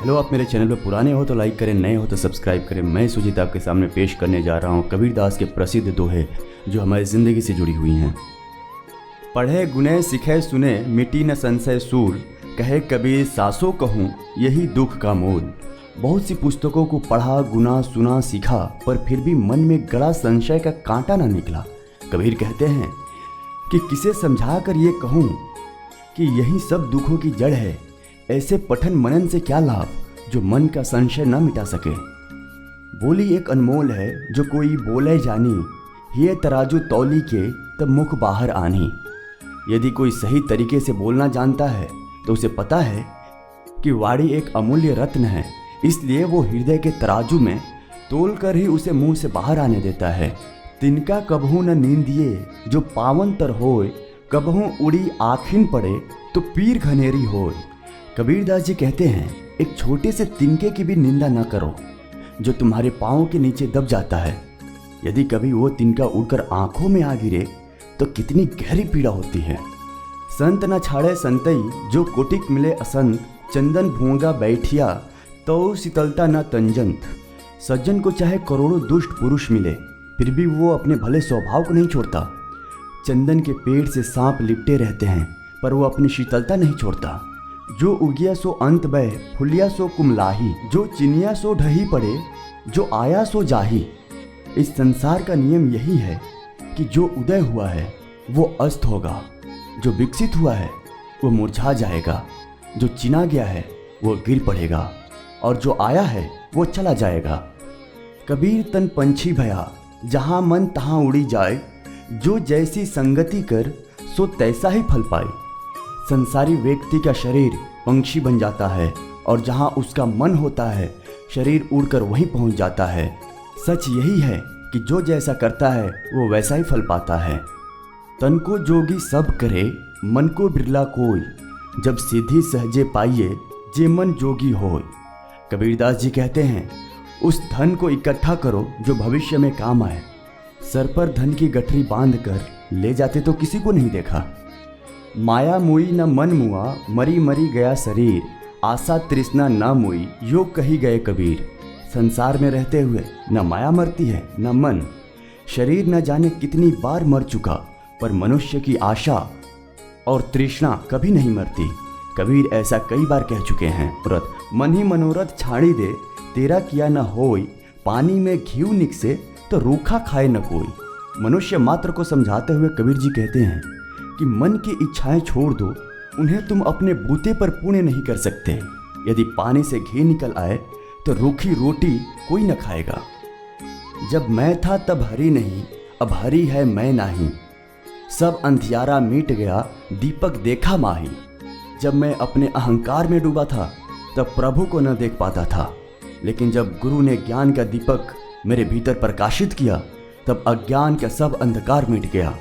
Hello, आप मेरे channel पर पुराने हो तो लाइक करें, नए हो तो सब्सक्राइब करें। मैं सुजीत आपके सामने पेश करने जा रहा हूँ कबीरदास के प्रसिद्ध दोहे जो हमारी ज़िंदगी से जुड़ी हुई हैं। पढ़े गुने सिखे सुने मिटी न संशय सूल, कहे कबीर सासों कहूँ यही दुख का मूल। बहुत सी पुस्तकों को पढ़ा, गुना, सुना, सीखा, पर फिर भी मन में गड़ा संशय का कांटा ना निकला। कबीर कहते हैं कि किसे समझा कर ये कहूँ कि यही सब दुखों की जड़ है। ऐसे पठन मनन से क्या लाभ जो मन का संशय न मिटा सके। बोली एक अनमोल है जो कोई बोले जानी, ये तराजू तौली के तब मुख बाहर आनी। यदि कोई सही तरीके से बोलना जानता है तो उसे पता है कि वाणी एक अमूल्य रत्न है, इसलिए वो हृदय के तराजू में तोल कर ही उसे मुंह से बाहर आने देता है। तिनका कबहू न नींदिए जो पावन तर होय, कबहू उड़ी आखिन पड़े तो पीर घनेरी होय। कबीरदास जी कहते हैं एक छोटे से तिनके की भी निंदा न करो जो तुम्हारे पाँव के नीचे दब जाता है। यदि कभी वो तिनका उड़कर आंखों में आ गिरे तो कितनी गहरी पीड़ा होती है। संत न छाड़े संतई जो कोटिक मिले असंत, चंदन भूंगा बैठिया तो शीतलता न तंजंत। सज्जन को चाहे करोड़ों दुष्ट पुरुष मिले फिर भी वो अपने भले स्वभाव को नहीं छोड़ता। चंदन के पेड़ से सांप लिपटे रहते हैं पर वो अपनी शीतलता नहीं छोड़ता। जो उगिया सो अंत बय, फुलिया सो कुमलाही, जो चिनिया सो ढही पड़े, जो आया सो जाही। इस संसार का नियम यही है कि जो उदय हुआ है वो अस्त होगा, जो विकसित हुआ है वो मुरझा जाएगा, जो चिना गया है वो गिर पड़ेगा और जो आया है वो चला जाएगा। कबीर तन पंछी भया जहाँ मन तहाँ उड़ी जाए, जो जैसी संगति कर सो तैसा ही फल पाए। संसारी व्यक्ति का शरीर पंछी बन जाता है और जहाँ उसका मन होता है शरीर उड़कर वहीं पहुँच जाता है। सच यही है कि जो जैसा करता है वो वैसा ही फल पाता है। तन को जोगी सब करे, मन को बिरला कोई, जब सीधी सहजे पाइए जे मन जोगी होय। कबीरदास जी कहते हैं उस धन को इकट्ठा करो जो भविष्य में काम आए। सर पर धन की गठरी बांध कर ले जाते तो किसी को नहीं देखा। माया मुई न मन मुआ, मरी मरी गया शरीर, आशा तृष्णा न मुई, यो कही गए कबीर। संसार में रहते हुए न माया मरती है न मन, शरीर न जाने कितनी बार मर चुका, पर मनुष्य की आशा और तृष्णा कभी नहीं मरती। कबीर ऐसा कई बार कह चुके हैं। मन ही मनोरथ छाड़ी दे, तेरा किया न होय, पानी में घीव निकसे तो रूखा खाए न कोई। मनुष्य मात्र को समझाते हुए कबीर जी कहते हैं कि मन की इच्छाएं छोड़ दो, उन्हें तुम अपने बूते पर पूर्ण नहीं कर सकते। यदि पानी से घी निकल आए तो रूखी रोटी कोई न खाएगा। जब मैं था तब हरि नहीं, अब हरि है मैं नहीं, सब अंधियारा मिट गया, दीपक देखा माही। जब मैं अपने अहंकार में डूबा था तब प्रभु को न देख पाता था, लेकिन जब गुरु ने ज्ञान का दीपक मेरे भीतर प्रकाशित किया तब अज्ञान का सब अंधकार मिट गया।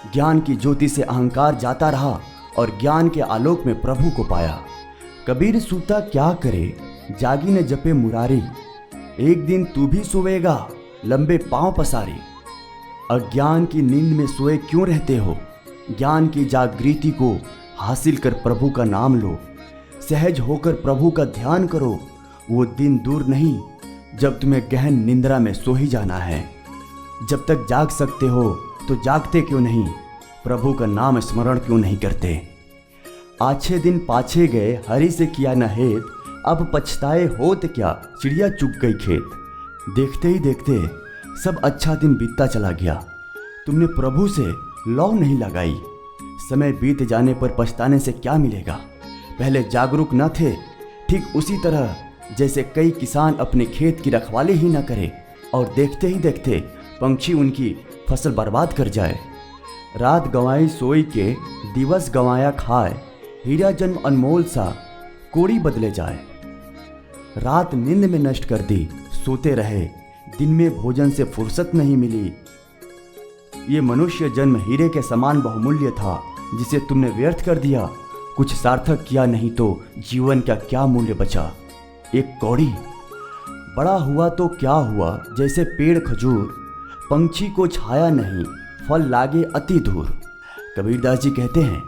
ज्ञान की ज्योति से अहंकार जाता रहा और ज्ञान के आलोक में प्रभु को पाया। कबीर सूता क्या करे, जागी न जपे मुरारी, एक दिन तू भी सोएगा लंबे पांव पसारी। अज्ञान की नींद में सोए क्यों रहते हो, ज्ञान की जागृति को हासिल कर प्रभु का नाम लो। सहज होकर प्रभु का ध्यान करो, वो दिन दूर नहीं जब तुम्हें गहन निंद्रा में सो ही जाना है। जब तक जाग सकते हो तो जागते क्यों नहीं, प्रभु का नाम स्मरण क्यों नहीं करते। आछे दिन पाछे गए, हरि से किया न हेत, अब पछताए होत क्या, चिड़िया चुग गई खेत। देखते ही देखते सब अच्छा दिन बीतता चला गया, तुमने प्रभु से लौ नहीं लगाई। समय बीत जाने पर पछताने से क्या मिलेगा। पहले जागरूक न थे, ठीक उसी तरह जैसे कई किसान अपने खेत की रखवाली ही न करे और देखते ही देखते पंछी उनकी फसल बर्बाद कर जाए। रात गंवाई सोई के, दिवस गंवाया खाए, हीरा जन्म अनमोल सा कोड़ी बदले जाए। रात नींद में नष्ट कर दी, सोते रहे, दिन में भोजन से फुर्सत नहीं मिली। ये मनुष्य जन्म हीरे के समान बहुमूल्य था जिसे तुमने व्यर्थ कर दिया। कुछ सार्थक किया नहीं तो जीवन का क्या मूल्य बचा। एक कौड़ी बड़ा हुआ तो क्या हुआ, जैसे पेड़ खजूर, पंछी को छाया नहीं, फल लागे अति दूर। कबीरदास जी कहते हैं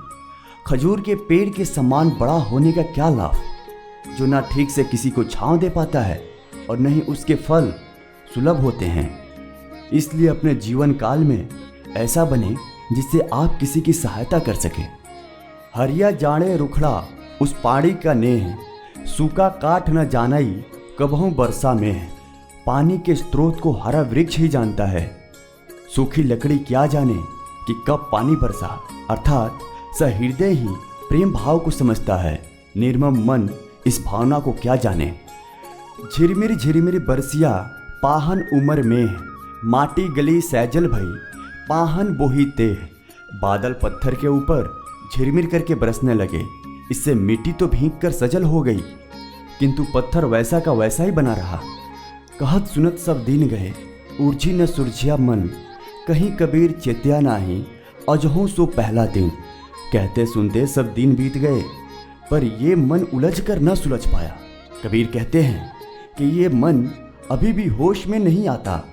खजूर के पेड़ के समान बड़ा होने का क्या लाभ। जो ना ठीक से किसी को छांव दे पाता है और न ही उसके फल सुलभ होते हैं। इसलिए अपने जीवन काल में ऐसा बने जिससे आप किसी की सहायता कर सके। हरिया जाने रुखड़ा उस पानी का नेह, सूखा काठ न जानाई कबहू बरसा में। पानी के स्रोत को हरा वृक्ष ही जानता है, सूखी लकड़ी क्या जाने कि कब पानी बरसा। अर्थात सहृदय ही प्रेम भाव को समझता है, निर्मम मन इस भावना को क्या जाने। झिरमिर झिरमिर बरसिया पाहन उमर में, माटी गली सैजल भई पाहन बोही तेह। बादल पत्थर के ऊपर झिरमिर करके बरसने लगे, इससे मिट्टी तो भीग कर सजल हो गई, किंतु पत्थर वैसा का वैसा ही बना रहा। कहत सुनत सब दिन गए, उर्झी न सुरझिया मन, कहीं कबीर चेत्या नाही, अजहों सो पहला दिन। कहते सुनते सब दिन बीत गए, पर ये मन उलझ कर न सुलझ पाया। कबीर कहते हैं कि ये मन अभी भी होश में नहीं आता,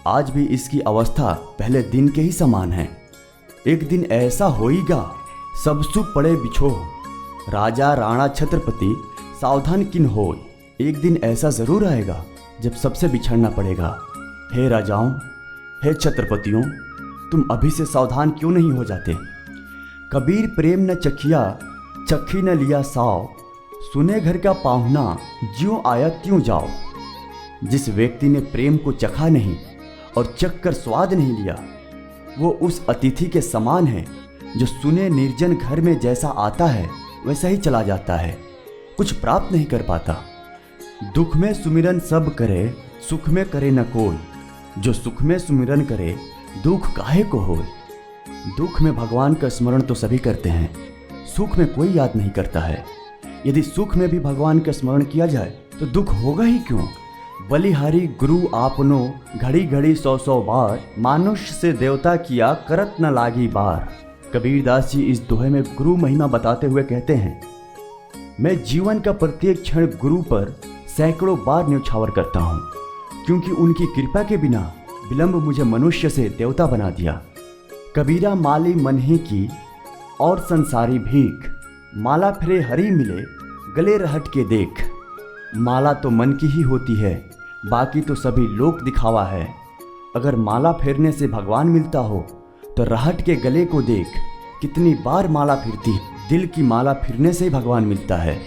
आज भी इसकी अवस्था पहले दिन के ही समान है। एक दिन ऐसा होईगा सब सुख पड़े बिछो, राजा राणा छत्रपति सावधान किन हो। एक दिन ऐसा जरूर आएगा जब सबसे बिछड़ना पड़ेगा। हे राजाओं, हे छत्रपतियों, तुम अभी से सावधान क्यों नहीं हो जाते। कबीर प्रेम न चखिया चखी न लिया साव, सुने घर का पाहुना ज्यों आया त्यों जाओ। जिस व्यक्ति ने प्रेम को चखा नहीं और चख कर स्वाद नहीं लिया, वो उस अतिथि के समान है जो सुने निर्जन घर में जैसा आता है वैसा ही चला जाता है, कुछ प्राप्त नहीं कर पाता। दुख में सुमिरन सब करे, सुख में करे न कोई। जो सुख में सुमिरन करे, दुख काहे को हो। दुख में भगवान का स्मरण तो सभी करते हैं, सुख में कोई याद नहीं करता है। यदि सुख में भी भगवान का स्मरण किया जाए तो दुख होगा ही क्यों। बलिहारी गुरु आपनो घड़ी घड़ी 100 बार, मानुष से देवता किया करत न लागी बार। कबीरदास जी इस दोहे में गुरु महिमा बताते हुए कहते हैं, मैं जीवन का प्रत्येक क्षण गुरु पर सैकड़ों बार न्यौछावर करता हूँ, क्योंकि उनकी कृपा के बिना विलंब मुझे मनुष्य से देवता बना दिया। कबीरा माली मन ही की और संसारी भीख, माला फिरे हरी मिले गले रहट के देख। माला तो मन की ही होती है, बाकी तो सभी लोक दिखावा है। अगर माला फेरने से भगवान मिलता हो तो रहट के गले को देख, कितनी बार माला फिरती। दिल की माला फिरने से ही भगवान मिलता है।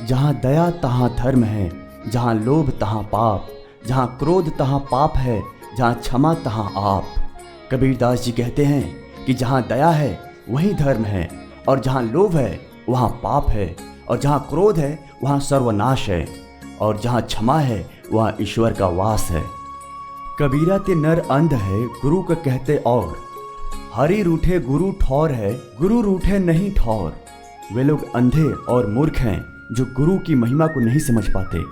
जहाँ दया तहाँ धर्म है, जहाँ लोभ तहाँ पाप, जहाँ क्रोध तहाँ पाप है, जहाँ क्षमा तहाँ आप। कबीरदास जी कहते हैं कि जहाँ दया है वही धर्म है, और जहाँ लोभ है वहाँ पाप है, और जहाँ क्रोध है वहाँ सर्वनाश है, और जहाँ क्षमा है वहाँ ईश्वर का वास है। कबीरा ते नर अंध है, गुरु का कहते और। हरि रूठे गुरु ठौर है, गुरु रूठे नहीं ठौर। वे लोग अंधे और मूर्ख हैं जो गुरु की महिमा को नहीं समझ पाते।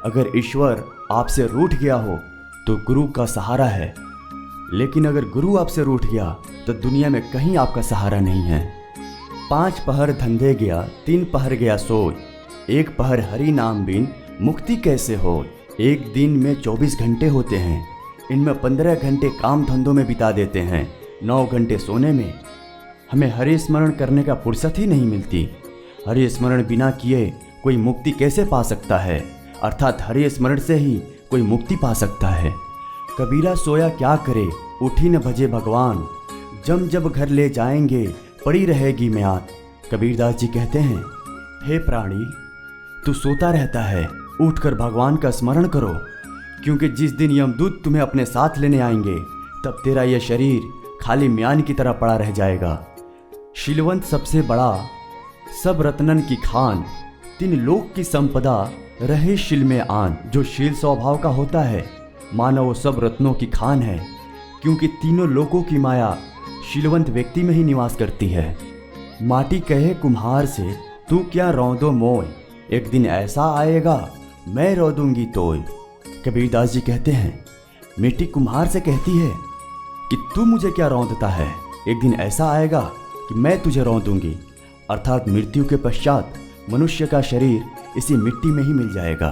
अगर ईश्वर आपसे रूठ गया हो तो गुरु का सहारा है, लेकिन अगर गुरु आपसे रूठ गया तो दुनिया में कहीं आपका सहारा नहीं है। 5 पहर धंधे गया, 3 पहर गया सोय, 1 पहर हरि नाम बिन मुक्ति कैसे हो। एक दिन में 24 घंटे होते हैं, इनमें 15 घंटे काम धंधों में बिता देते हैं, 9 घंटे सोने में। हमें हरि स्मरण करने का फुर्सत ही नहीं मिलती। हरि स्मरण बिना किए कोई मुक्ति कैसे पा सकता है, अर्थात हरि स्मरण से ही कोई मुक्ति पा सकता है। कबीरा सोया क्या करे, उठी न भजे भगवान, जम जब घर ले जाएंगे पड़ी रहेगी म्याद। कबीरदास जी कहते हैं, हे प्राणी, तू सोता रहता है, उठकर भगवान का स्मरण करो, क्योंकि जिस दिन यमदूत तुम्हें अपने साथ लेने आएंगे तब तेरा यह शरीर खाली म्यान की तरह पड़ा रह जाएगा। शीलवंत सबसे बड़ा, सब रत्नन की खान, 3 लोक की संपदा रहे शील में आन। जो शील स्वभाव का होता है मानो वो सब रत्नों की खान है, क्योंकि तीनों लोकों की माया शीलवंत व्यक्ति में ही निवास करती है। माटी कहे कुम्हार से, तू क्या रौंदो मोय, एक दिन ऐसा आएगा मैं रौदूंगी तोय। कबीरदास जी कहते हैं, मिट्टी कुम्हार से कहती है कि तू मुझे क्या रौंदता है, एक दिन ऐसा आएगा कि मैं तुझे रौंदूंगी। अर्थात मृत्यु के पश्चात मनुष्य का शरीर इसी मिट्टी में ही मिल जाएगा।